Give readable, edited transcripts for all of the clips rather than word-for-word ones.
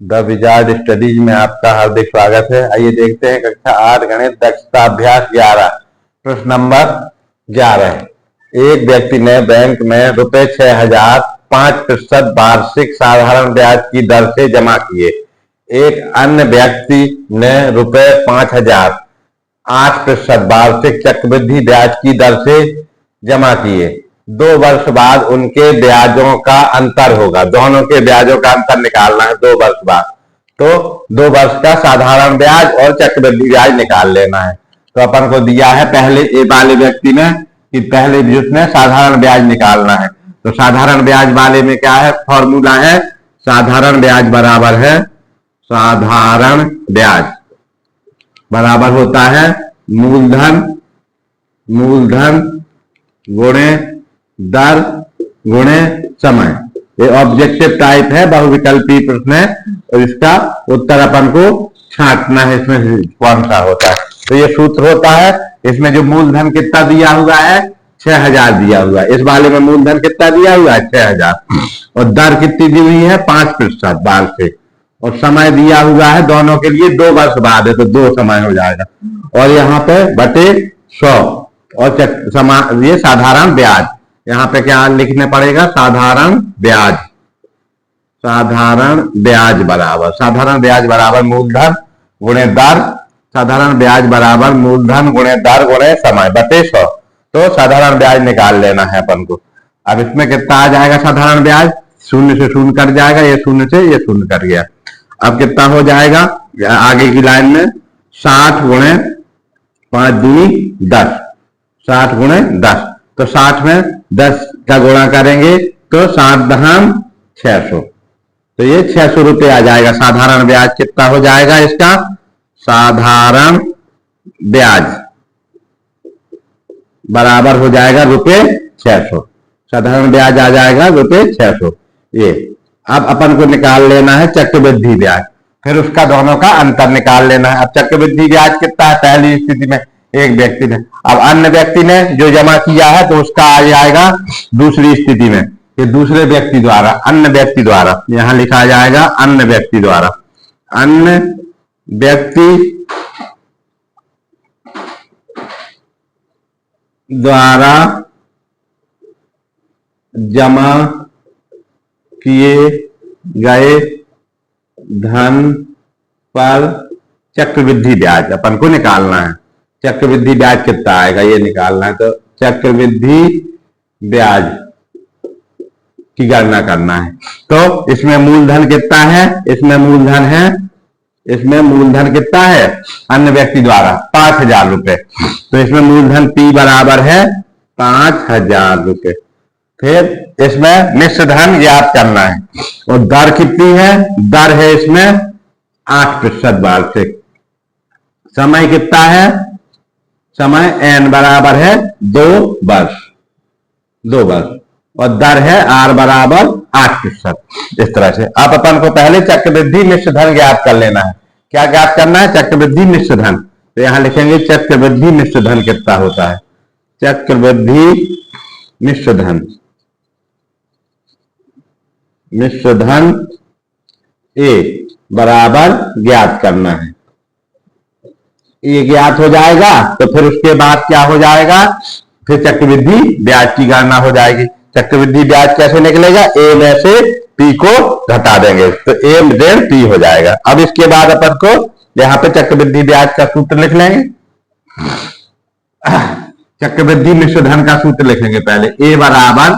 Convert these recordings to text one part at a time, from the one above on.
The wizard studies में आपका हार्दिक स्वागत है। आइए देखते हैं कक्षा 8 गणित दक्षता अभ्यास 11 प्रश्न नंबर 11। एक व्यक्ति ने बैंक में रुपए 6,000 5% वार्षिक साधारण ब्याज की दर से जमा किए। एक अन्य व्यक्ति ने रुपए 5,000 8% वार्षिक चक्रवृद्धि ब्याज की दर से जमा किए। 2 वर्ष बाद उनके ब्याजों का अंतर होगा। दोनों के ब्याजों का अंतर निकालना है 2 वर्ष बाद। तो 2 वर्ष का साधारण ब्याज और चक्रवृद्धि ब्याज निकाल लेना है। तो अपन को दिया है पहले ए वाले व्यक्ति में कि पहले जिसने साधारण ब्याज निकालना है। तो साधारण ब्याज वाले में क्या है, फॉर्मूला है साधारण ब्याज बराबर है साधारण ब्याज बराबर होता है मूलधन गुणे दर गुणे समय। ये ऑब्जेक्टिव टाइप है, बहुविकल्पी प्रश्न है और इसका उत्तर अपन को छांटना है इसमें कौन सा होता है। तो ये सूत्र होता है, इसमें जो मूलधन कितना दिया हुआ है 6,000 दिया हुआ है। इस वाले में मूलधन कितना दिया हुआ है 6,000 और दर कितनी दी हुई है 5% वार्षिक और समय दिया हुआ है दोनों के लिए 2 वर्ष बाद है तो 2 समय हो जाएगा और यहाँ पे बटे 100 और ये साधारण ब्याज। यहाँ पे क्या लिखने पड़ेगा साधारण ब्याज बराबर मूलधन गुणे दर, साधारण ब्याज बराबर मूलधन गुणे दर गुणे समय बटे 100। तो साधारण ब्याज निकाल लेना है अपन को। अब इसमें कितना आ जाएगा साधारण ब्याज, 0 से 0 कट जाएगा, ये 0 से ये 0 कट गया। अब कितना हो जाएगा आगे की लाइन में 60 गुणे 5 दूनी 10, 60 गुणे 10। तो 60 में 10 का गुणा करेंगे तो 7 दहाम 600। तो ये 600 रुपये आ जाएगा। साधारण ब्याज कितना हो जाएगा इसका, साधारण ब्याज बराबर हो जाएगा ₹600। साधारण ब्याज आ जाएगा ₹600। ये अब अपन को निकाल लेना है चक्रवृद्धि ब्याज, फिर उसका दोनों का अंतर निकाल लेना है। अब चक्रवृद्धि ब्याज कितना है पहली स्थिति में एक व्यक्ति ने, अब अन्य व्यक्ति ने जो जमा किया है तो उसका आ जाएगा दूसरी स्थिति में ये दूसरे व्यक्ति द्वारा, अन्य व्यक्ति द्वारा, यहां लिखा जाएगा अन्य व्यक्ति द्वारा जमा किए गए धन पर चक्रवृद्धि ब्याज अपन को निकालना है। चक्रवृद्धि ब्याज कितना आएगा ये निकालना है। तो चक्रवृद्धि ब्याज की गणना करना है। तो इसमें मूलधन कितना है, इसमें मूलधन कितना है अन्य व्यक्ति द्वारा 5,000 रुपए। तो इसमें मूलधन P बराबर है 5,000 रुपए। फिर इसमें मिश्र धन ज्ञात करना है और दर कितनी है, दर है इसमें 8% वार्षिक। समय कितना है, समय n बराबर है 2 वर्ष और दर है r बराबर 8%। इस तरह से अब अपन को पहले चक्रवृद्धि मिश्र धन ज्ञात कर लेना है। क्या ज्ञात करना है, चक्रवृद्धि मिश्र धन। तो यहां लिखेंगे चक्रवृद्धि मिश्र धन कितना होता है, चक्रवृद्धि मिश्र धन A बराबर ज्ञात करना है। ये ज्ञात हो जाएगा तो फिर उसके बाद क्या हो जाएगा, फिर चक्रवृद्धि ब्याज की गणना हो जाएगी। चक्रवृद्धि ब्याज कैसे निकलेगा, ए में से पी को घटा देंगे तो ए ऋण पी हो जाएगा। अब इसके बाद अपन को यहाँ पे चक्रवृद्धि ब्याज का सूत्र लिख लेंगे। चक्रवृद्धि मिश्र धन का सूत्र लिखेंगे पहले, ए बराबर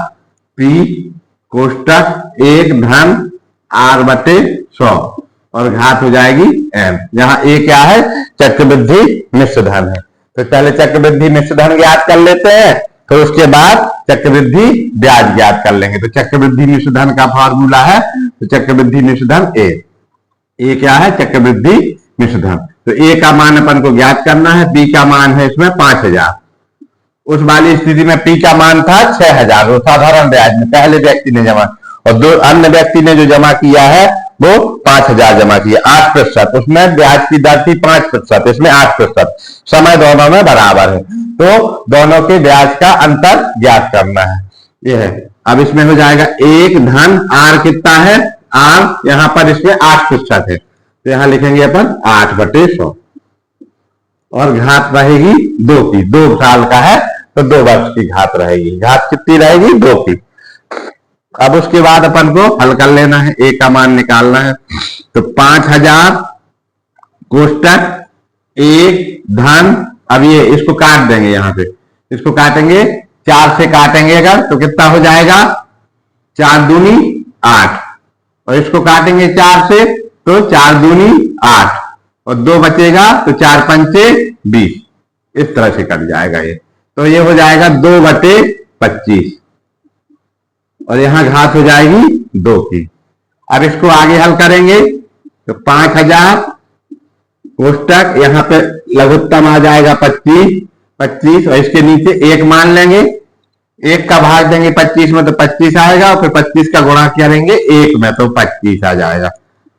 पी कोष्टक 1 धन r बटे 100 और घात हो जाएगी m। यहाँ ए क्या है, चक्रवृद्धि मिश्र धन है। तो पहले चक्रवृद्धि मिश्र धन ज्ञात कर लेते हैं, फिर उसके बाद चक्रवृद्धि ब्याज ज्ञात कर लेंगे। तो चक्रवृद्धि मिश्र धन का फॉर्मूला है तो चक्रवृद्धि मिश्र धन ए क्या है, चक्रवृद्धि मिश्र धन। तो ए का मान अपन को ज्ञात करना है, बी का मान है इसमें 5,000। उस वाली स्थिति में पी का मान था 6,000 वो साधारण ब्याज में पहले व्यक्ति ने जमा, और 2 अन्य व्यक्ति ने जो जमा किया है वो 5,000 जमा किया 8%। उसमें ब्याज की दर थी 5%, इसमें 8%। समय दोनों में बराबर है तो दोनों के ब्याज का अंतर ज्ञात करना है। ये है। अब इसमें हो जाएगा 1 धन r कितना है और यहाँ पर इसमें 8% है, तो यहाँ लिखेंगे अपन 8/100 और घात रहेगी 2 की। 2 साल का है तो 2 वर्ष की घात रहेगी। घात कितनी रहेगी? 2 की। अब उसके बाद अपन को हल कर लेना है, ए का मान निकालना है। तो 5000 कोष्टक 1 धन, अब ये इसको काट देंगे, यहां से इसको काटेंगे, 4 से काटेंगे अगर तो कितना हो जाएगा? 4 दूनी 8, और इसको काटेंगे 4 से तो 4 दूनी 8 और 2 बचेगा तो 4 पंचे 20। इस तरह से कट जाएगा ये, तो ये हो जाएगा 2/25 और यहां घात हो जाएगी 2 की। अब इसको आगे हल करेंगे तो 5000 कोष्टक, यहाँ पे लघुत्तम आ जाएगा 25 और इसके नीचे 1 मान लेंगे, 1 का भाग देंगे 25 में तो 25 आएगा और फिर 25 का गुणा करेंगे 1 में तो 25 आ जाएगा।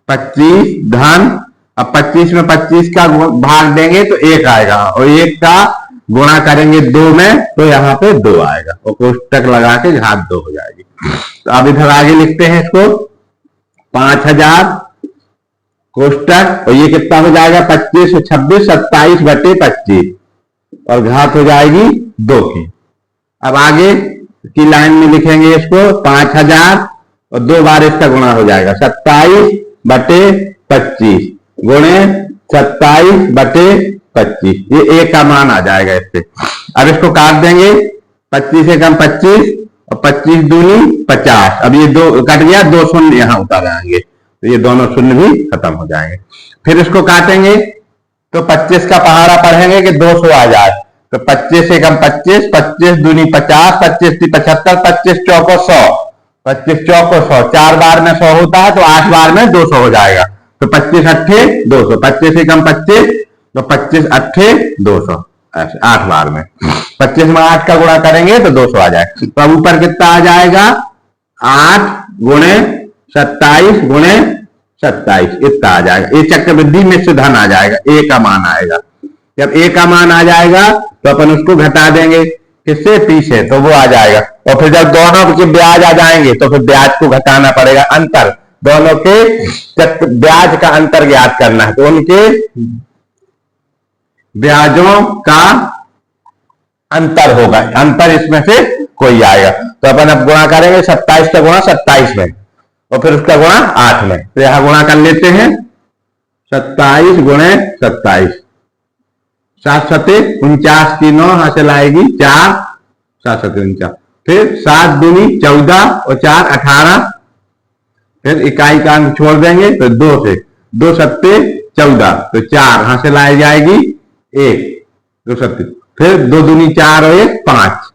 25 धन, अब 25 में 25 का भाग देंगे तो 1 आएगा और 1 का गुणा करेंगे 2 में तो यहाँ पे 2 आएगा और कोष्टक लगा के घात 2 हो जाएगी। तो अब इधर आगे लिखते हैं इसको, 5000 कोष्टक और ये कितना हो जाएगा? 25 और 26 27/25 और घात हो जाएगी 2 की। अब आगे की लाइन में लिखेंगे इसको 5000 और 2 बार इसका गुणा हो जाएगा 27/25 गुणे 27/25, ये 1 का मान आ जाएगा इससे। अब इसको काट देंगे, 25 से कम 25 और 25 दूनी 50, अब ये 2 कट गया, 2 शून्य यहाँ उतार आएंगे तो ये दोनों शून्य भी खत्म हो जाएंगे। फिर इसको काटेंगे तो 25 का पहाड़ा पढ़ेंगे कि 200 आ जाए, तो 25 से कम 25, 25 दूनी 50, 25 × 75, 25 चौको 100, 25 चौको 100, 4 बार में 100 होता है तो 8 बार में 200 हो जाएगा। तो 25 अट्ठे 200, 25 से कम 25 तो 25 अट्ठे 200, ऐसे 8 बार में। 25 में 8 का गुणा करेंगे तो 200 आ जाएगा। तो अब ऊपर कितना आ जाएगा? 8 गुणे 27 गुणे 27 इतना आ जाएगा। ये चक्रवृद्धि मिश्र धन आ जाएगा, ए का मान आएगा। जब ए का मान आ जाएगा तो अपन उसको घटा देंगे किससे? पी से, तो वो आ जाएगा। और फिर जब दोनों के ब्याज आ जाएंगे तो फिर ब्याज को घटाना पड़ेगा, अंतर दोनों के ब्याज का अंतर ज्ञात करना है, तो उनके ब्याजों का अंतर होगा, अंतर इसमें से कोई आएगा। तो अपन अब गुणा करेंगे 27 का गुणा 27 में और फिर उसका गुणा 8 में, तो यहां गुणा कर लेते हैं 27 गुणे 27, 7 सते 49 की 9 हासिल आएगी 4, 7 सते 49, फिर 7 दूनी 14 और 4 18, फिर इकाई का अंक छोड़ देंगे तो 2 से 2 सत्ते 14 तो 4 हासिल आ जाएगी 1, 2 सत्ते, फिर 2 दूनी 4 और 1 5,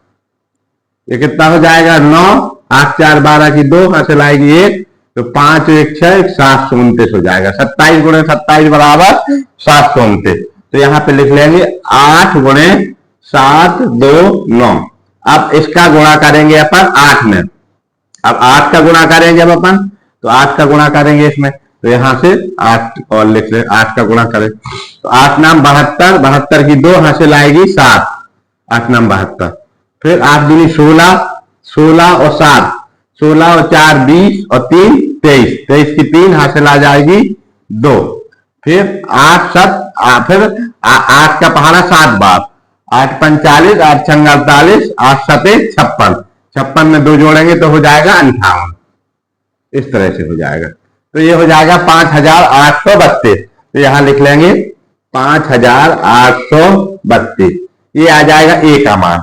ये कितना हो जाएगा? 9, 8 4 12 की 2 हासिल आएगी 1, तो 5 1 6 729 हो जाएगा। 27 गुणे 27 बराबर 729, तो यहाँ पे लिख लेंगे 8 गुणे 7 2 9। अब इसका गुणा करेंगे अपन 8 में, अब 8 का गुणा करेंगे जब अपन तो 8 का गुणा करेंगे इसमें, तो यहां से 8 और लिख ले, 8 का गुणा करें तो 8 नाम 72, 72 की 2 हासिल आएगी 7, 8 नाम 72, फिर 8 दूनी 16, 16 और 7, 16 और 4 20 और 3 23, 23 की 3 हासिल आ जाएगी 2, फिर 8 7, फिर 8 का पहाड़ा 7 बार, 8 45, 8 6 48, 8 7 56, 56 में 2 जोड़ेंगे तो हो जाएगा 58, इस तरह से हो जाएगा। तो ये हो जाएगा 5832, तो यहां लिख लेंगे 5832, ये आ जाएगा ए का मान,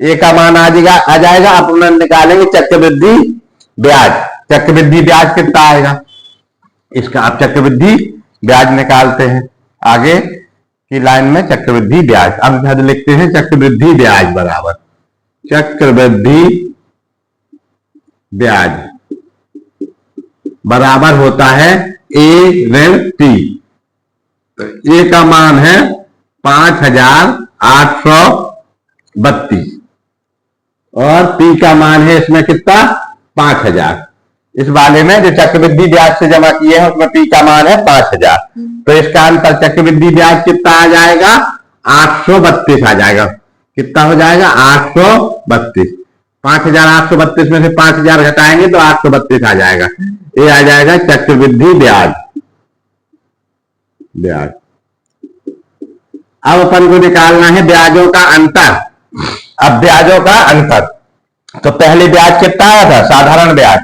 ए का मान आ जाएगा। अपन निकालेंगे चक्रवृद्धि ब्याज, चक्रवृद्धि ब्याज कितना आएगा इसका, आप चक्रवृद्धि ब्याज निकालते हैं आगे की लाइन में चक्रवृद्धि ब्याज। अब इधर लिखते हैं चक्रवृद्धि ब्याज बराबर चक्रवृद्धि ब्याज बराबर होता है ए ऋण पी। तो ए का मान है 5832 और पी का मान है इसमें कितना 5000। इस वाले में जो चक्रवृद्धि ब्याज से जमा किए हैं उसमें पी का मान है 5000, तो इसका अंतर चक्रवृद्धि ब्याज कितना आ जाएगा 832 आ जाएगा। कितना हो जाएगा 832। 5,832 में से 5,000 घटाएंगे तो 832 आ जाएगा। ये आ जाएगा चक्रवृद्धि ब्याज। ब्याज अब अपन को निकालना है ब्याजों का अंतर। अब ब्याजों का अंतर, तो पहले ब्याज कितना आया था? साधारण ब्याज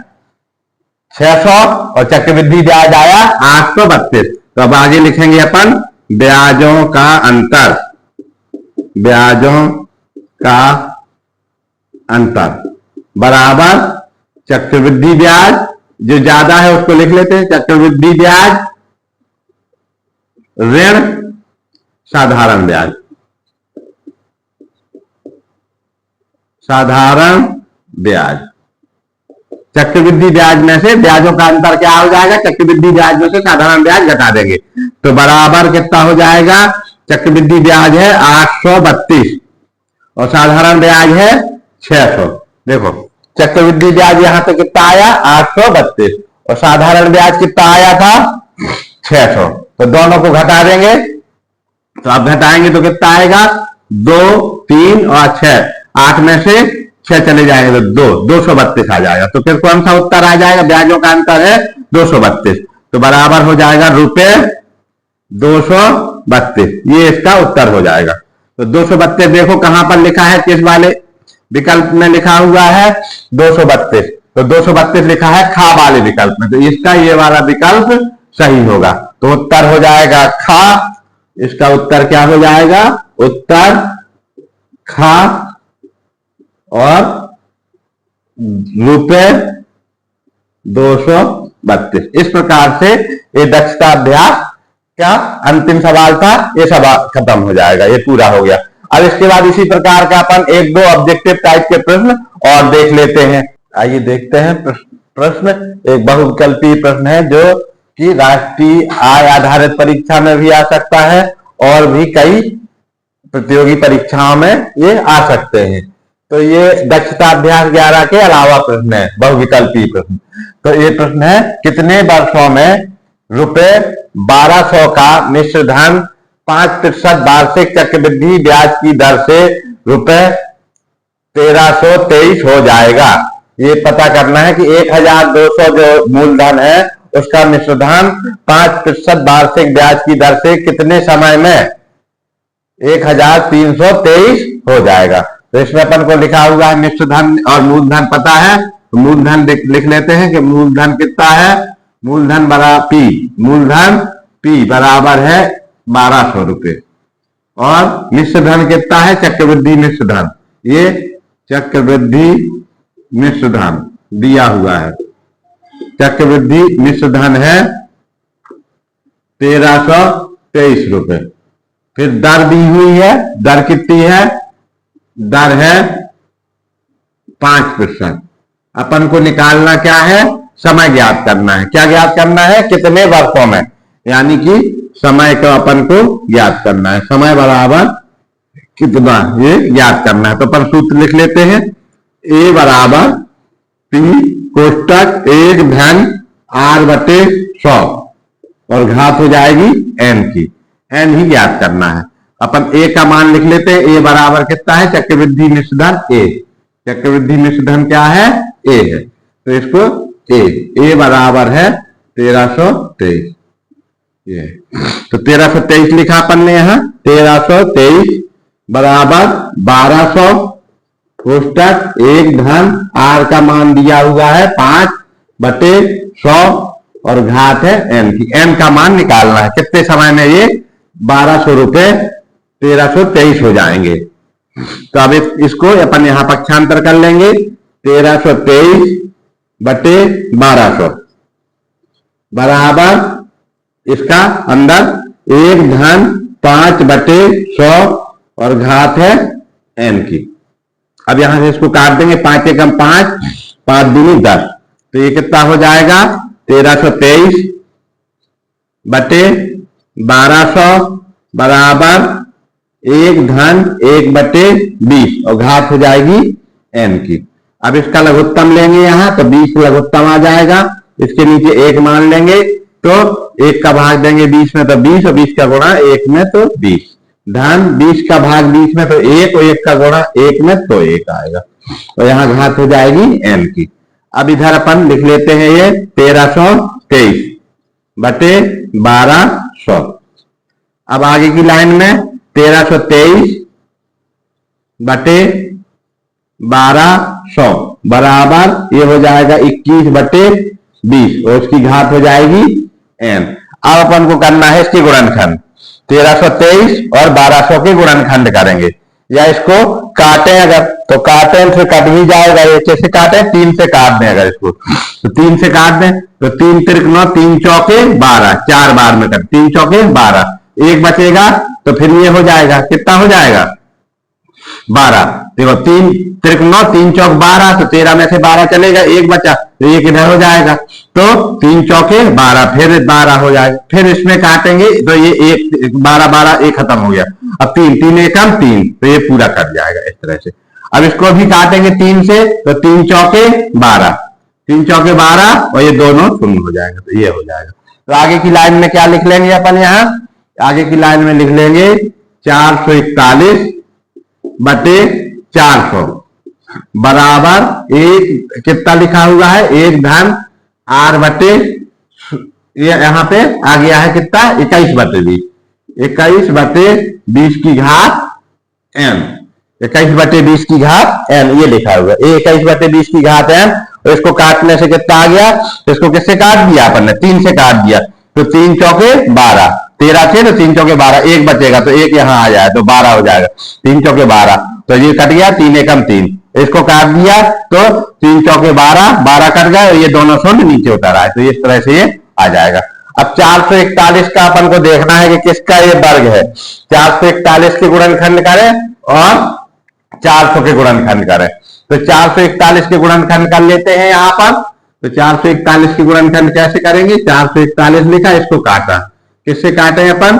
600 और चक्रवृद्धि ब्याज आया 832। तो अब आगे लिखेंगे अपन ब्याजों का अंतर। ब्याजों का अंतर बराबर चक्रवृद्धि ब्याज, जो ज्यादा है उसको लिख लेते हैं, चक्रवृद्धि ब्याज ऋण साधारण ब्याज। साधारण ब्याज, चक्रवृद्धि ब्याज में से ब्याजों का अंतर क्या हो जाएगा? चक्रवृद्धि ब्याज में से साधारण ब्याज घटा देंगे तो बराबर कितना हो जाएगा? चक्रवृद्धि ब्याज है 832 और साधारण ब्याज है 600। देखो चक्रवृद्धि ब्याज यहां पे कितना आया? 832 और साधारण ब्याज कितना आया था? 600। तो दोनों को घटा देंगे, तो अब घटाएंगे तो कितना आएगा? 2, 3 और 6, 8 में से 6 चले जाएंगे तो 232 आ जाएगा। तो फिर कौन सा उत्तर आ जाएगा? ब्याजों का अंतर है 232, तो बराबर हो जाएगा रुपए 232। ये इसका उत्तर हो जाएगा। तो 232 देखो कहां पर लिखा है, किस वाले विकल्प में लिखा हुआ है? 232। तो 232 लिखा है खा वाले विकल्प में, तो इसका ये वाला विकल्प सही होगा। तो उत्तर हो जाएगा खा। इसका उत्तर क्या हो जाएगा? उत्तर खा और रुपए 232। इस प्रकार से ये दक्षता अभ्यास का अंतिम सवाल था, ये सवाल खत्म हो जाएगा, ये पूरा हो गया। अब इसके बाद इसी प्रकार का अपन 1-2 ऑब्जेक्टिव टाइप के प्रश्न और देख लेते हैं। आइए देखते हैं प्रश्न। एक बहुविकल्पीय प्रश्न है जो कि राष्ट्रीय आय आधारित परीक्षा में भी आ सकता है और भी कई प्रतियोगी परीक्षाओं में ये आ सकते हैं। तो ये दक्षता अभ्यास 11 के अलावा प्रश्न है, बहुविकल्पीय प्रश्न। तो ये प्रश्न है, कितने वर्षों में रुपए 1200 का मिश्र धन 5% वार्षिक चक्रवृद्धि ब्याज की दर से रुपए 1323 हो जाएगा? ये पता करना है कि 1200 जो मूलधन है उसका मिश्र धन 5% वार्षिक ब्याज की दर से कितने समय में 1323 हो जाएगा। तो इसमें अपन को लिखा हुआ है मिश्र धन और मूलधन पता है, तो मूलधन लिख लेते हैं कि मूलधन कितना है? मूलधन बराबर P, मूलधन P बराबर है 1200 रुपए और मिश्र धन कितना है? चक्रवृद्धि मिश्र धन। ये चक्रवृद्धि मिश्र धन दिया हुआ है, चक्रवृद्धि मिश्र धन है 1323 रुपए। फिर दर दी हुई है, दर कितनी है? दर है 5%। अपन को निकालना क्या है? समय ज्ञात करना है। क्या ज्ञात करना है? कितने वर्षों में, यानी कि समय को अपन को ज्ञात करना है। समय बराबर कितना, ये ज्ञात करना है। तो अपन सूत्र लिख लेते हैं, A बराबर P कोष्टक 1 धन R/100 और घात हो जाएगी n की। n ही ज्ञात करना है। अपन A का मान लिख लेते हैं। A बराबर कितना है? चक्रवृद्धि मिश्र धन A। चक्रवृद्धि मिश्र धन क्या है? A है, तो इसको A बराबर है 1323। ये तो 1323 लिखा अपन ने यहाँ। 1323 बराबर 1200 कोष्टक 1 धन R का मान दिया हुआ है 5/100 और घात है n की। n का मान निकालना है, कितने समय में ये 1200 रुपए 1323 हो जाएंगे। तो अब इसको अपन यहां पक्षांतर कर लेंगे। 1323/1200 बराबर इसका अंदर 1 धन 5/100 और घात है n की। अब यहां से इसको काट देंगे, 5 एकम 5, 5 दूनी 10। तो ये कितना हो जाएगा? 1323/1200 बराबर 1 धन 1/20 और घात हो जाएगी n की। अब इसका लघुत्तम लेंगे यहाँ, तो 20 लघुत्तम आ जाएगा। इसके नीचे 1 मान लेंगे, तो 1 का भाग देंगे 20 में तो 20 और 20 का गुणा 1 में तो 20 धन 20 का भाग 20 में तो 1 और 1 का गुणा 1 में तो 1 आएगा। और यहाँ घात हो जाएगी n की। अब इधर अपन लिख लेते हैं ये 1323 बटे 1200। अब आगे की लाइन में 1323 बटे 1200 बराबर ये हो जाएगा 21 बटे 20 और उसकी घात हो जाएगी n। अब अपन को करना है इसकी गुणनखंड। 1323 और 1200 के गुणनखंड करेंगे, या इसको काटे अगर तो काटे से कट भी जाएगा। ये कैसे काटे? 3 से काट दें अगर इसको, तो 3 से काट दें तो 3 तिरक 9, 3 चौके 12, 4 बार में कट, 3 चौके 12, एक बचेगा तो फिर ये हो जाएगा, कितना हो जाएगा 12। देखो 3 तिरक 9, 3 चौक 12, तो 13 में से 12 चलेगा, एक बचा तो एक इधर हो जाएगा, तो 3 चौके 12, फिर 12 हो जाएगा। फिर इसमें काटेंगे तो ये एक 12 12 एक खत्म हो गया। अब 3 3 एकम 3, तो ये पूरा कट जाएगा इस तरह से। अब इसको भी काटेंगे 3 से, तो 3 चौके 12, 3 चौके 12 और ये दोनों शून्य हो जाएगा, तो ये हो जाएगा। तो आगे की लाइन में क्या लिख लेंगे अपन? यहाँ आगे की लाइन में लिख लेंगे 441 बटे 400 बराबर एक, कितना लिखा हुआ है, एक धन r बटे, ये यहाँ पे आ गया है कितना 21 बटे 20, 21 बटे 20 की घात n, 21 बटे 20 की घात n ये लिखा हुआ है। 21 बटे 20 की घात n, और इसको काटने से कितना आ गया? इसको किससे काट दिया अपन ने? 3 से काट दिया, तो 3 चौके 12, 13 थे तो 3 चौके 12, एक बचेगा तो एक यहाँ आ जाए तो 12 हो जाएगा, 3 चौके 12, तो ये कट गया, 3 एकम 3, इसको काट दिया तो 3 चौके 12, 12 कट गए और ये दोनों शून्य नीचे उतर आए, तो इस तरह से ये आ जाएगा। अब 441 का अपन को देखना है कि किसका ये वर्ग है। 441 के गुणनखंड करें और 400 के गुणनखंड करें, तो 441 के गुणनखंड कर लेते हैं यहाँ पर। तो 441 के गुणनखंड कैसे करेंगे? 441 लिखा, इसको काटा, किससे काटे अपन?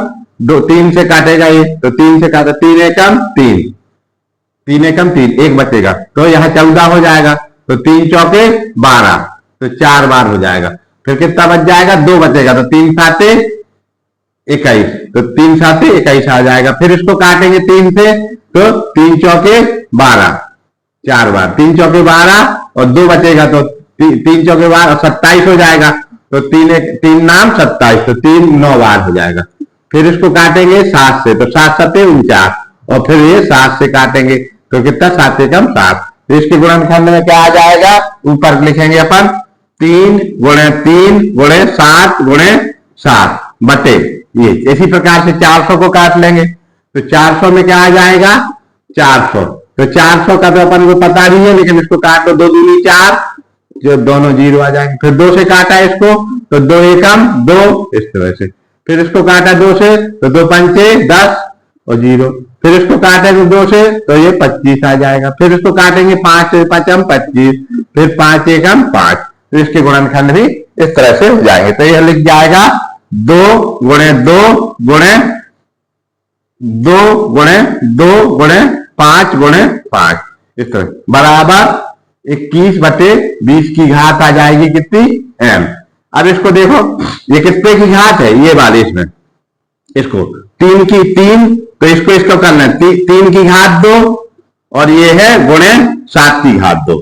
3 से काटेगा ये, तो 3 से काटा, 3 एकम 3, 3 एकम 3, एक बचेगा तो यहाँ 14 हो जाएगा, तो 3 चौके 12, तो 4 बार हो जाएगा, फिर कितना बच जाएगा? 2 बचेगा, तो 3 साते 21, तो 3 साते 21 आ जाएगा। फिर इसको काटेंगे 3 से, तो 3 चौके 12, 4 बार, 3 चौके 12 और 2 बचेगा, तो 3 चौके 12 27 हो जाएगा, तो 3 नाम 27, तो 3 9 बार हो जाएगा। फिर इसको काटेंगे 7 से, तो 7 सते 49, और फिर ये 7 से काटेंगे तो कितना? 7 एकम 7, तो इसके गुणनखंड में क्या आ जाएगा? ऊपर लिखेंगे अपन 3 गुणे 3 गुणे 7 गुणे 7 बटे ये। इसी प्रकार से 400 को काट लेंगे, तो 400 में क्या आ जाएगा? 400, तो 400 का तो अपन को पता नहीं है, लेकिन इसको काट दो, 2 दूनी 4, जो दोनों 0 आ जाएंगे। फिर 2 से काटा इसको, तो 2 एकम 2, इस तरह से। फिर इसको काटा 2 से, तो 2 पंचे 10 और 0। फिर इसको काटेंगे 2 से, तो ये 25 आ जाएगा। फिर इसको काटेंगे 5 से, 5 25, फिर 5 एकम 5, तो इसके गुणनखंड भी इस तरह से हो जाएंगे। तो यह लिख जाएगा 2 गुणे 2 गुणे 2 गुणे 2 गुणे 5 गुणे 5, इस तरह बराबर 21 बटे 20 की घात आ जाएगी कितनी? n। अब इसको देखो, ये कितने की घात है? ये वाली, इसमें इसको 3 की 3, तो इसको करना है 3 की घात 2, और ये है गुणे 7 की घात 2,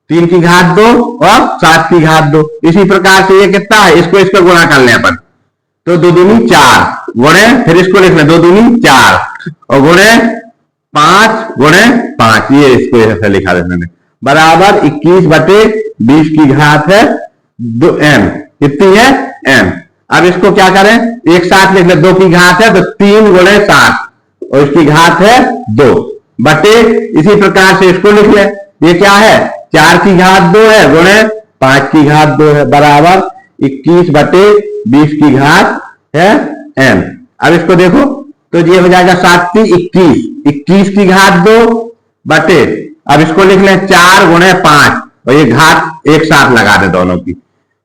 3 की घात 2 और 7 की घात 2। इसी प्रकार से ये कितना है? इसको गुणा कर लें अपन, तो 2 दूनी 4 गुणे, फिर इसको लिख लें 2 दूनी 4 और गुणे 5 गुणे 5, ये इसको ऐसे लिखा देते बराबर 21 बटे 20 की घात है n, कितनी है? n। अब इसको क्या करें? एक साथ लिख ले, 2 की घात है तो 3 गुणे 7 और इसकी घात है 2 बटे, इसी प्रकार से इसको लिख ले, ये क्या है? 4 की घात 2 है गुणे 5 की घात 2 है बराबर 21 बटे 20 की घात है n। अब इसको देखो, तो ये हो जाएगा 7 की 21, 21 की घात 2 बटे, अब इसको लिख लें 4 गुणे 5 और ये घात एक साथ लगा दे दोनों की,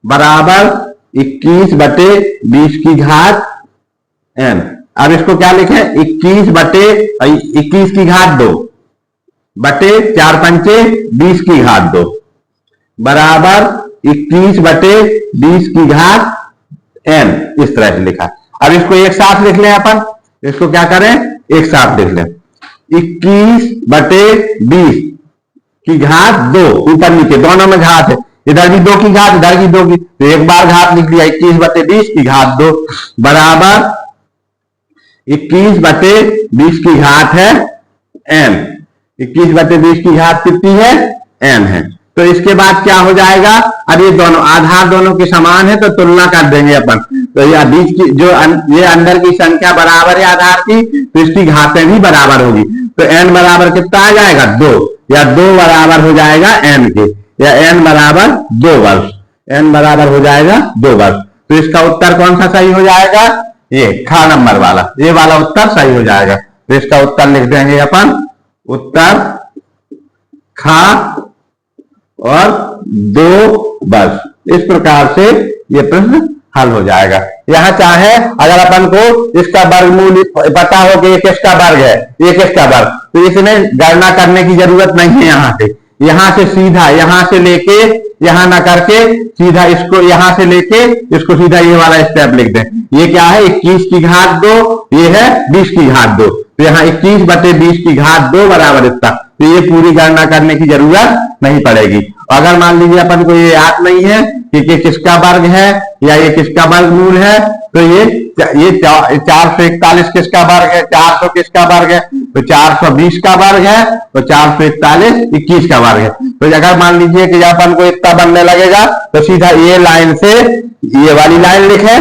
बराबर 21 बटे 20 की घात n। अब इसको क्या लिखें? 21 बटे 21 की घात 2 बटे 4 पंचे 20 की घात 2 बराबर 21 बटे 20 की घात n, इस तरह से लिखा। अब इसको एक साथ लिख लें अपन, इसको क्या करें? एक साथ लिख लें, 21 बटे 20 की घात 2, ऊपर नीचे दोनों में घात है, इधर भी 2 की घात, इधर भी 2 की, तो एक बार घात लिख लिया 21/20 की घात 2 बराबर 21/20 की घात है n। 21/20 की घात कितनी है? n है। तो इसके बाद क्या हो जाएगा, अब ये दोनों आधार दोनों के समान है तो तुलना कर देंगे अपन, तो यह बीच की जो ये अंदर की संख्या बराबर है आधार की, तो इसकी घातें भी बराबर होगी, तो n बराबर कितना आ जाएगा? 2, या 2 बराबर हो जाएगा n के, या n बराबर 2 वर्ष, n बराबर हो जाएगा 2 वर्ष। तो इसका उत्तर कौन सा सही हो जाएगा? ये खा नंबर वाला, ये वाला उत्तर सही हो जाएगा। तो इसका उत्तर लिख देंगे अपन, उत्तर खा और 2 वर्ष। इस प्रकार से ये प्रश्न हल हो जाएगा। यहाँ चाहे अगर अपन को इसका वर्गमूल पता हो कि ये किसका वर्ग है, ये किसका वर्ग, तो इसमें गणना करने की जरूरत नहीं है। यहाँ से सीधा यहाँ से लेके यहाँ ना करके सीधा इसको यहाँ से लेके इसको सीधा ये वाला स्टेप लिख दें। ये क्या है? 21 की घात 2, ये है 20 की घात 2, तो यहाँ 21/20 की घात 2 बराबर इतना, तो ये पूरी गणना करने की जरूरत नहीं पड़ेगी। अगर मान लीजिए अपन को ये याद नहीं है कि किसका वर्ग है या ये किसका वर्गमूल है, तो ये 441 किसका वर्ग है, 400 किसका वर्ग है, तो 420 का वर्ग है, तो 441 21 का वर्ग है। तो अगर मान लीजिए कि अपन को इतना बनने लगेगा तो सीधा ये लाइन से ये वाली लाइन लिखे,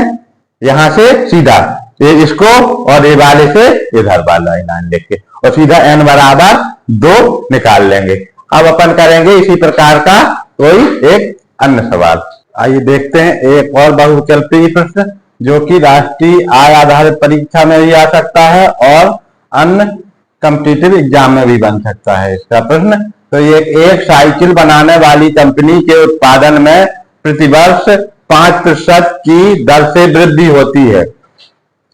यहां से सीधा ये इसको और ये वाले से इधर वाला लाइन लिख के और सीधा n बराबर 2 निकाल लेंगे। अब अपन करेंगे इसी प्रकार का कोई एक अन्य सवाल। आइए देखते हैं एक और बहुविकल्पीय प्रश्न जो कि राष्ट्रीय आय आधारित परीक्षा में भी आ सकता है और अन्य कॉम्पिटिटिव एग्जाम में भी बन सकता है इसका प्रश्न। तो ये एक साइकिल बनाने वाली कंपनी के उत्पादन में प्रतिवर्ष 5% की दर से वृद्धि होती है।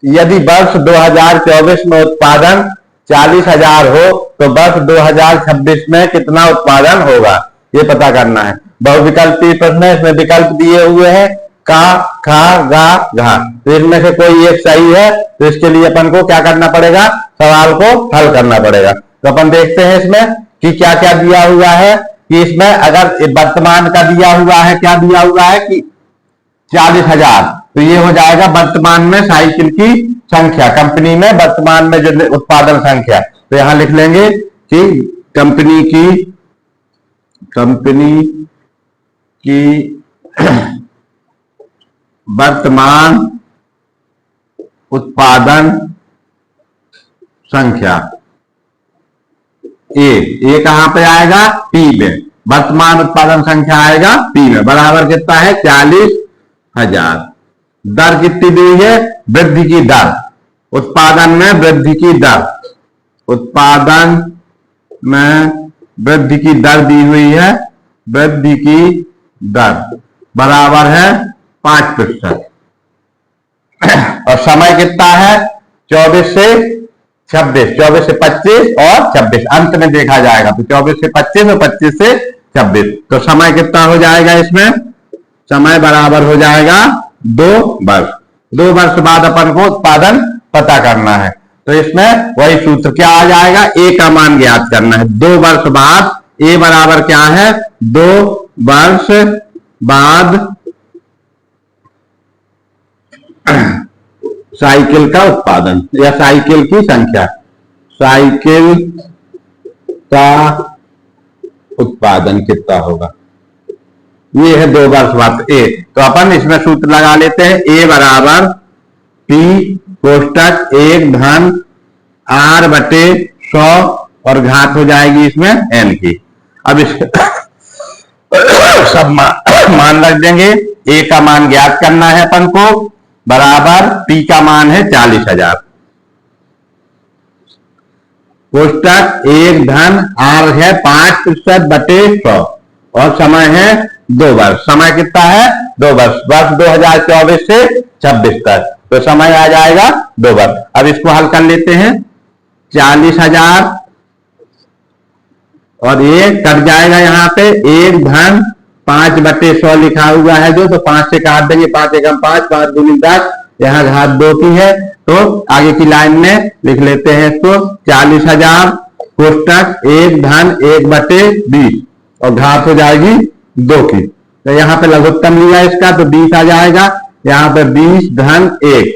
यदि वर्ष 2024 में उत्पादन 40,000 हो तो वर्ष 2026 में कितना उत्पादन होगा, ये पता करना है। बहुविकल्पीय प्रश्न है, इसमें विकल्प दिए हुए हैं का, खा, गा, घा, तो इनमें से कोई एक सही है, तो इसके लिए अपन को क्या करना पड़ेगा? सवाल को हल करना पड़ेगा। तो अपन देखते हैं इसमें कि क्या क्या दिया हुआ है। कि इसमें अगर वर्तमान का दिया हुआ है, क्या दिया हुआ है कि 40,000, तो ये हो जाएगा वर्तमान में साइकिल की संख्या, कंपनी में वर्तमान में जो उत्पादन संख्या। तो यहां लिख लेंगे कि कंपनी की वर्तमान उत्पादन संख्या ए कहां पे आएगा? पी में। वर्तमान उत्पादन संख्या आएगा पी में, बराबर कितना है? 40,000। दर कितनी दी है? वृद्धि की दर, उत्पादन में वृद्धि की दर, उत्पादन में वृद्धि की दर दी हुई है, वृद्धि की दर बराबर है 5%। और समय कितना है? 24 से 26, 24 से 25 और 26 अंत में देखा जाएगा, तो 24 से 25 और 25 से 26। तो समय कितना हो जाएगा इसमें? समय बराबर हो जाएगा 2 वर्ष। 2 वर्ष बाद अपन को उत्पादन पता करना है, तो इसमें वही सूत्र क्या आ जाएगा? ए का मान ज्ञात करना है। 2 वर्ष बाद ए बराबर क्या है? 2 वर्ष बाद साइकिल का उत्पादन या साइकिल की संख्या, साइकिल का उत्पादन कितना होगा, ये है 2 वर्ष बाद ए। तो अपन इसमें सूत्र लगा लेते हैं, ए बराबर पी कोष्टक 1 धन r बटे 100 और घात हो जाएगी इसमें n की। अब इस सब मान रख देंगे। ए का मान ज्ञात करना है अपन को, बराबर पी का मान है 40,000, कोष्टक 1 धन r है 5% बटे 100 और समय है 2 वर्ष। समय कितना है? 2 वर्ष, वर्ष 2024 से 26 तक, तो समय आ जाएगा 2 वर्ष। अब इसको हल कर लेते हैं। 40,000 और ये कट जाएगा यहाँ पे 1 धन 5 बटे 100 लिखा हुआ है जो, तो 5 से काट देंगे, 5 एकम 5, 5 दूनी 10, यहाँ घात 2 की है, तो आगे की लाइन में लिख लेते हैं इसको 40,000 कोष्टक 1 धन 1/20 और घात हो जाएगी 2 की। तो यहाँ पे लघुत्तम लिया इसका तो 20 आ जाएगा, यहाँ पे 20 धन 1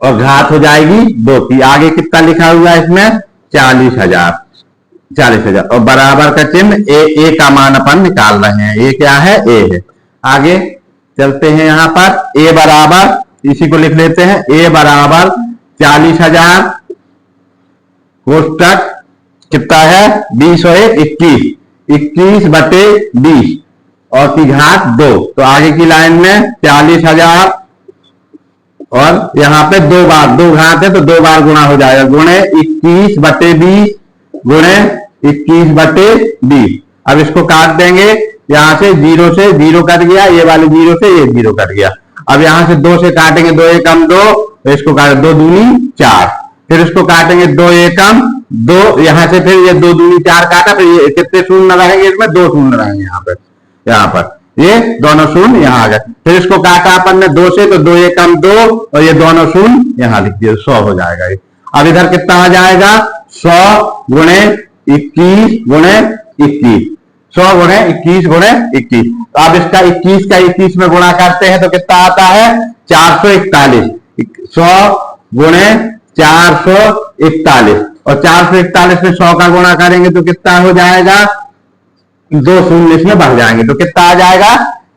और घात हो जाएगी 2 की। आगे कितना लिखा हुआ है इसमें 40,000 और बराबर का चिन्ह ए का मान अपन निकाल रहे हैं। ये क्या है, ए है। आगे चलते हैं, यहाँ पर ए बराबर इसी को लिख लेते हैं, ए बराबर 40,000 कोष्टक कितना है 20 और 21, 21/20 और की घात 2। तो आगे की लाइन में 40,000 और यहाँ पे 2 बार 2 घात है तो 2 बार गुणा हो जाएगा, गुणे 21/20 गुणे 21/20। अब इसको काट देंगे, यहां से 0 से 0 कट गया, ये वाले 0 से ये 0 कट गया। अब यहां से 2 से काटेंगे, 2 एकम 2, तो इसको काट 2 दूनी 4, फिर इसको काटेंगे 2 एकम 2, यहां से फिर ये 2 दूनी 4 काटा, फिर ये कितने शून्य रहेंगे इसमें 2 शून्य रहेंगे यहाँ पर ये दोनों शून्य यहाँ आ गए। फिर इसको काटा अपन ने 2 से, तो 2 एकम 2 और ये दोनों शून्य यहाँ लिख दिए, 100 हो जाएगा ये। अब इधर कितना आ जाएगा 100 गुणे 21 गुणे 21, 100 गुणे 21 गुणे 21। तो अब इसका 21 का 21 में गुणा करते हैं तो कितना आता है 441, 100 गुणे 441 और 441 में 100 का गुणा करेंगे तो कितना हो जाएगा 2 शून्य इसमें बढ़ जाएंगे, तो कितना आ जाएगा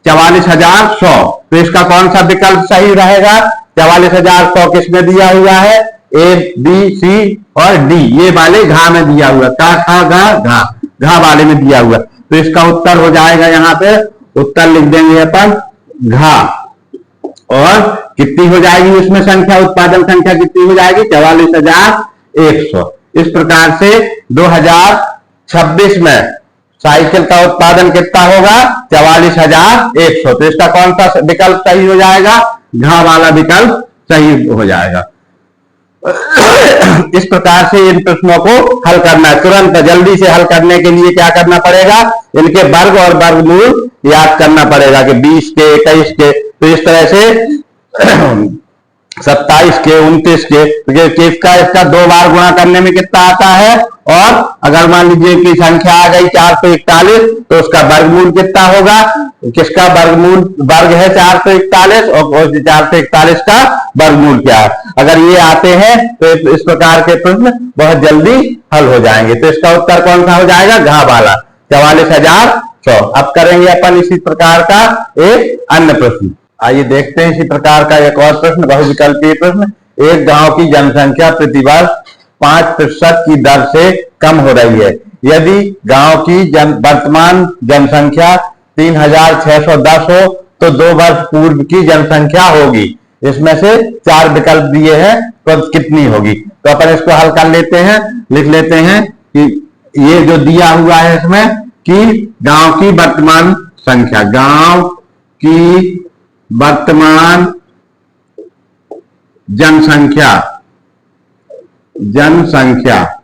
44,100। तो इसका कौन सा विकल्प सही रहेगा, 44,100 किसमें दिया हुआ है, ए बी सी और डी, ये वाले घा में दिया हुआ, का खा घा घा वाले में दिया हुआ। तो इसका उत्तर हो जाएगा, यहाँ पे उत्तर लिख देंगे अपन घा। और कितनी हो जाएगी इसमें संख्या, उत्पादन संख्या कितनी हो जाएगी 44,100। इस प्रकार से 2026 में साइकिल का उत्पादन कितना होगा 44,100। तो इसका कौन सा विकल्प सही हो जाएगा, घा वाला विकल्प सही हो जाएगा। इस प्रकार से इन प्रश्नों को हल करना है, तुरंत जल्दी से हल करने के लिए क्या करना पड़ेगा, इनके वर्ग और वर्गमूल याद करना पड़ेगा कि 20 के 21 के, तो इस तरह से 27 के 29 के, इसका 2 बार गुणा करने में कितना आता है। और अगर मान लीजिए कि संख्या आ गई 441 तो उसका वर्गमूल कितना होगा, किसका वर्गमूल वर्ग है 441 और 441 का वर्गमूल क्या है। अगर ये आते हैं तो इस प्रकार के प्रश्न बहुत जल्दी हल हो जाएंगे। तो इसका उत्तर कौन सा हो जाएगा, घा वाला 44,100। अब करेंगे अपन इसी प्रकार का एक अन्य प्रश्न। आइए देखते हैं इसी प्रकार का एक और प्रश्न, बहुविकल्पीय प्रश्न। एक गांव की जनसंख्या प्रतिवर्ष 5% की दर से कम हो रही है। यदि गांव की वर्तमान जनसंख्या 3,610 हो तो 2 वर्ष पूर्व की जनसंख्या होगी। इसमें से 4 विकल्प दिए हैं तो कितनी होगी। तो अपन इसको हल कर लेते हैं, लिख लेते हैं कि ये जो दिया हुआ है इसमें कि गांव की वर्तमान संख्या, गांव की वर्तमान जनसंख्या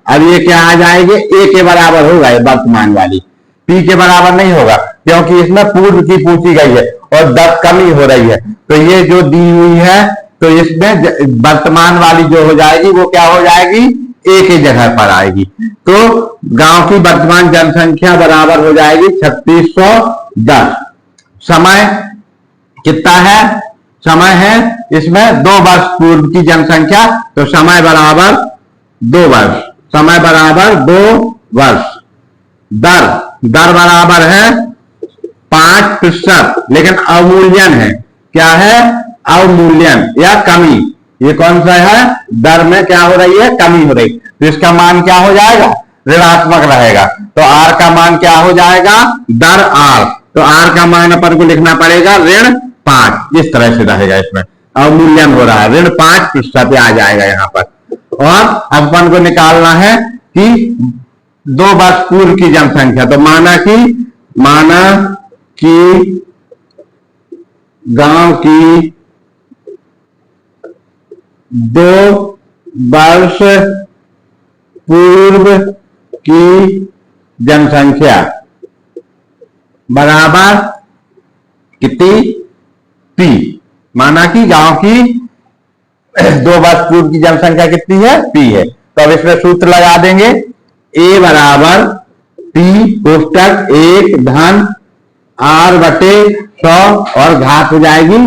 अब ये क्या आ जाएगी, ए के बराबर होगा, ये वर्तमान वाली पी के बराबर नहीं होगा क्योंकि इसमें पूर्व की पूछी गई है और 10 कमी हो रही है। तो ये जो दी हुई है तो इसमें वर्तमान वाली जो हो जाएगी वो क्या हो जाएगी, ए की जगह पर आएगी। तो गांव की वर्तमान जनसंख्या बराबर हो जाएगी 3610। समय कितना है, समय है इसमें 2 वर्ष पूर्व की जनसंख्या, तो समय बराबर 2 वर्ष, समय बराबर 2 वर्ष। दर बराबर है 5%, लेकिन अवमूल्यन है, क्या है अवमूल्यन या कमी। ये कौन सा है, दर में क्या हो रही है, कमी हो रही। तो इसका मान क्या हो जाएगा, ऋणात्मक रहेगा। तो आर का मान क्या हो जाएगा, दर आर, तो आर का मान अपन को लिखना पड़ेगा ऋण 5, इस तरह से रहेगा। इसमें अवमूल्यन हो रहा है, ऋण 5% आ जाएगा यहाँ पर। और अपन को निकालना है कि 2 वर्ष पूर्व की जनसंख्या, तो माना कि गांव की 2 वर्ष पूर्व की जनसंख्या बराबर कितनी, पी। माना कि गांव की 2 वर्ष पूर्व की जनसंख्या कितनी है, पी है। तो अब इसमें सूत्र लगा देंगे ए बराबर पी कोष्टक 1 धन r बटे 100 और घात हो जाएगी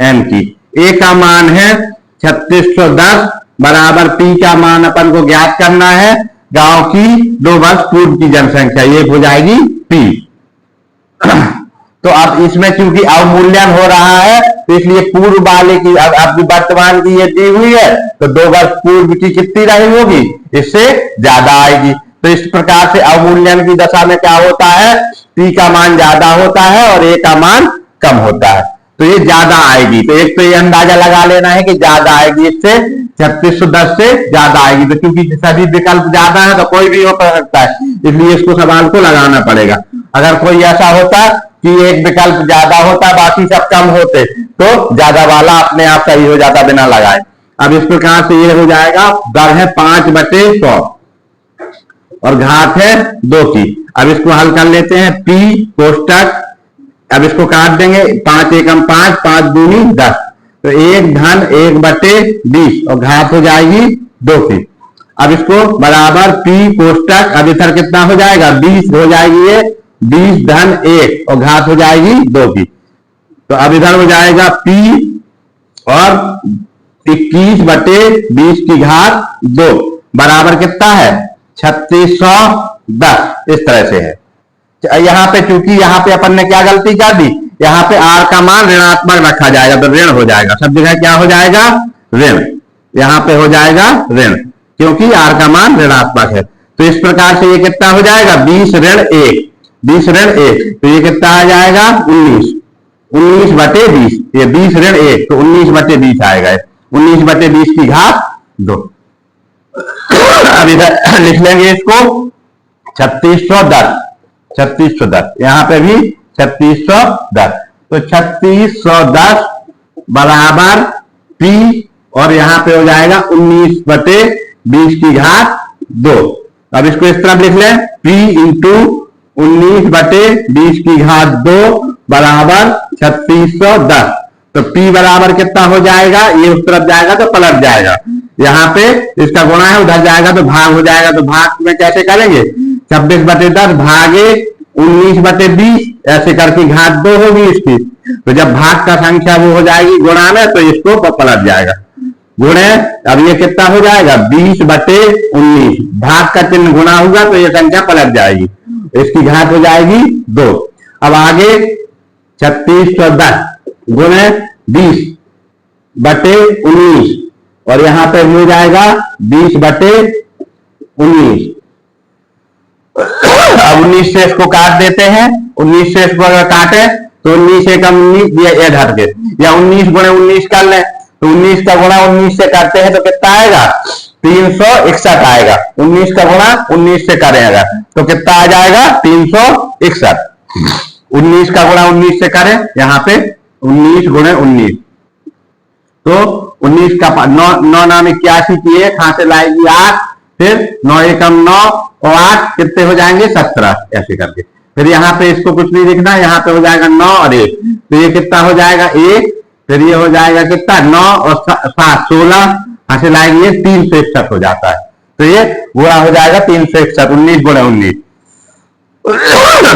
n की। ए का मान है 3610 बराबर पी का मान अपन को ज्ञात करना है, गांव की 2 वर्ष पूर्व की जनसंख्या, ये हो जाएगी पी। तो अब इसमें चूंकि अवमूल्यन हो रहा है तो इसलिए पूर्व वाले की अब वर्तमान की ये दी हुई है तो 2 वर्ष पूर्व की कितनी रही होगी, इससे ज्यादा आएगी। तो इस प्रकार से अवमूल्यन की दशा में क्या होता है, पी का मान ज्यादा होता है और ए का मान कम होता है, तो ये ज्यादा आएगी। तो एक तो ये अंदाजा लगा लेना है कि ज्यादा आएगी, इससे 3610 से ज्यादा आएगी। तो क्योंकि सभी विकल्प ज्यादा है तो कोई भी हो सकता है, इसलिए इसको सवाल को लगाना पड़ेगा। अगर कोई ऐसा होता कि एक विकल्प ज्यादा होता बाकी सब कम होते तो ज्यादा वाला अपने आप सही हो जाता बिना लगाए। अब इस प्रकार से ये हो जाएगा, दर है 5/100 और घात है 2 की। अब इसको हल कर लेते हैं, पी कोष्टक, अब इसको काट देंगे, 5 एकम 5, 5 दूनी 10, तो 1 धन 1/20 और घात हो जाएगी 2 की। अब इसको बराबर पी कोष्टक, अब इधर कितना हो जाएगा 20 हो जाएगी, ये 20 धन 1 और घात हो जाएगी 2 की। तो अब इधर हो जाएगा पी और 21/20 की घात 2 बराबर कितना है 3610, इस तरह से है। यहाँ पे चूंकि यहाँ पे अपन ने क्या गलती कर दी, यहाँ पे आर का मान ऋणात्मक रखा जाएगा तो ऋण हो जाएगा, सब जगह क्या हो जाएगा ऋण, यहाँ पे हो जाएगा ऋण क्योंकि आर का मान ऋणात्मक है। तो इस प्रकार से ये कितना हो जाएगा 20 ऋण 1, 20 ऋण 1, तो ये कितना आ जाएगा 19/20, ये 20 ऋण 1 तो 19/20 आएगा, 19/20 की घात 2। अब इधर लिख लेंगे इसको 3610, 3610, यहाँ पे भी 3610, तो 3610 बराबर पी और यहाँ पे हो जाएगा 19/20 की घात 2। अब इसको इस तरफ लिख लें, पी इंटू 19/20 की घात 2 बराबर 3610। तो P बराबर कितना हो जाएगा, ये उस तरफ जाएगा तो पलट जाएगा, यहाँ पे इसका गुणा है उधर जाएगा तो भाग हो जाएगा। तो भाग में कैसे करेंगे, 26/10 भागे 19/20 ऐसे करके घात 2 होगी इसकी। तो जब भाग का संख्या वो हो जाएगी गुणा में तो इसको पलट जाएगा गुणे। अब ये कितना हो जाएगा 20/19, भाग का चिन्ह गुणा होगा तो ये संख्या पलट जाएगी, इसकी घात हो जाएगी 2। अब आगे 3610 गुणे 20/19 और यहाँ पे हो जाएगा 20/19। अब 19 से इसको काट देते हैं, 19 से इसको अगर काटे तो 19 एकम 19 ये हट के, या 19 गुणे 19 कर ले तो 19 का गुणा 19 से करते हैं तो कितना आएगा 361 आएगा। 19 का गुणा 19 से करेगा तो कितना आ जाएगा 361। 19 का गुणा 19 से करें, यहाँ पे 19 गुणे 19 तो 19 का 9 नाम 81 की 1 हाथ से लाएगी 8, फिर 9 एकम 9 और 8 कितने हो जाएंगे 17, ऐसे करके। फिर यहाँ पे इसको कुछ नहीं लिखना, यहाँ पे हो जाएगा 9 और 1, तो ये कितना हो जाएगा 1, फिर ये हो जाएगा कितना 9 और 7 16 हासिल आएगी 361 हो जाता है। तो ये गुणा हो जाएगा 361, 19 गुणे 19।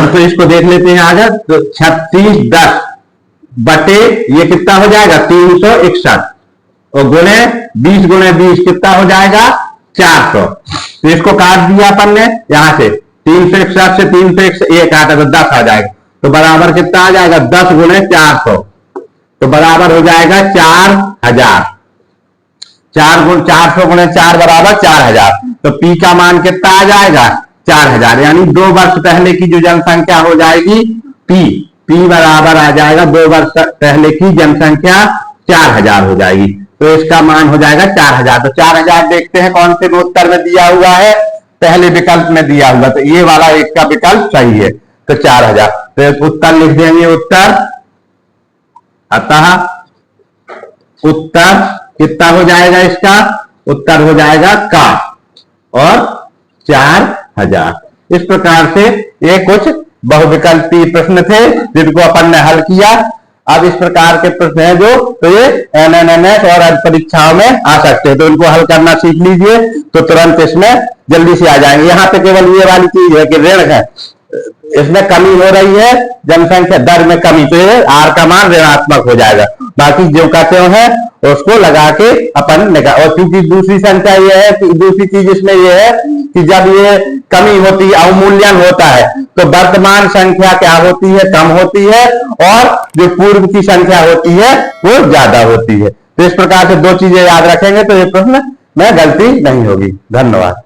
तो इसको देख लेते हैं आगे, तो 3610 बटे ये कितना हो जाएगा 361 और गुणे 20 गुणे 20 कितना हो जाएगा 400। तो इसको काट दिया अपन ने, यहाँ से 361 से 301 काटा तो 10 आ जाएगा, तो बराबर कितना आ जाएगा 10 गुणे 400, तो बराबर हो जाएगा 4000। 400 गुणे 4 बराबर 4000। तो पी का मान कितना आ जाएगा 4000, यानी 2 वर्ष पहले की जो जनसंख्या हो जाएगी पी बराबर आ जाएगा 2 वर्ष पहले की जनसंख्या 4000 हो जाएगी। तो इसका मान हो जाएगा 4000। तो 4000 देखते हैं कौन से उत्तर में दिया हुआ है, पहले विकल्प में दिया हुआ, तो ये वाला एक का विकल्प सही है, तो 4000। तो उत्तर लिख देंगे, उत्तर अतः उत्तर कितना हो जाएगा, इसका उत्तर हो जाएगा का और 4000। इस प्रकार से ये कुछ बहुविकल्पीय प्रश्न थे जिनको अपन ने हल किया। अब इस प्रकार के प्रश्न हैं जो तो ये NNNS और अन्य परीक्षाओं में आ सकते हैं, तो इनको हल करना सीख लीजिए तो तुरंत इसमें जल्दी से आ जाएंगे। यहाँ पे केवल ये वाली चीज है कि ऋण है, इसमें कमी हो रही है, जनसंख्या दर में कमी, तो ये R का मान ऋणात्मक हो जाएगा। बाकी जो कहते हैं उसको लगा के अपन निकाल। और क्योंकि दूसरी संख्या ये है कि दूसरी चीज इसमें ये है कि जब ये कमी होती है, अवमूल्यन होता है, तो वर्तमान संख्या क्या होती है, कम होती है, और जो पूर्व की संख्या होती है वो ज्यादा होती है। तो इस प्रकार से दो चीजें याद रखेंगे तो ये प्रश्न में गलती नहीं होगी। धन्यवाद।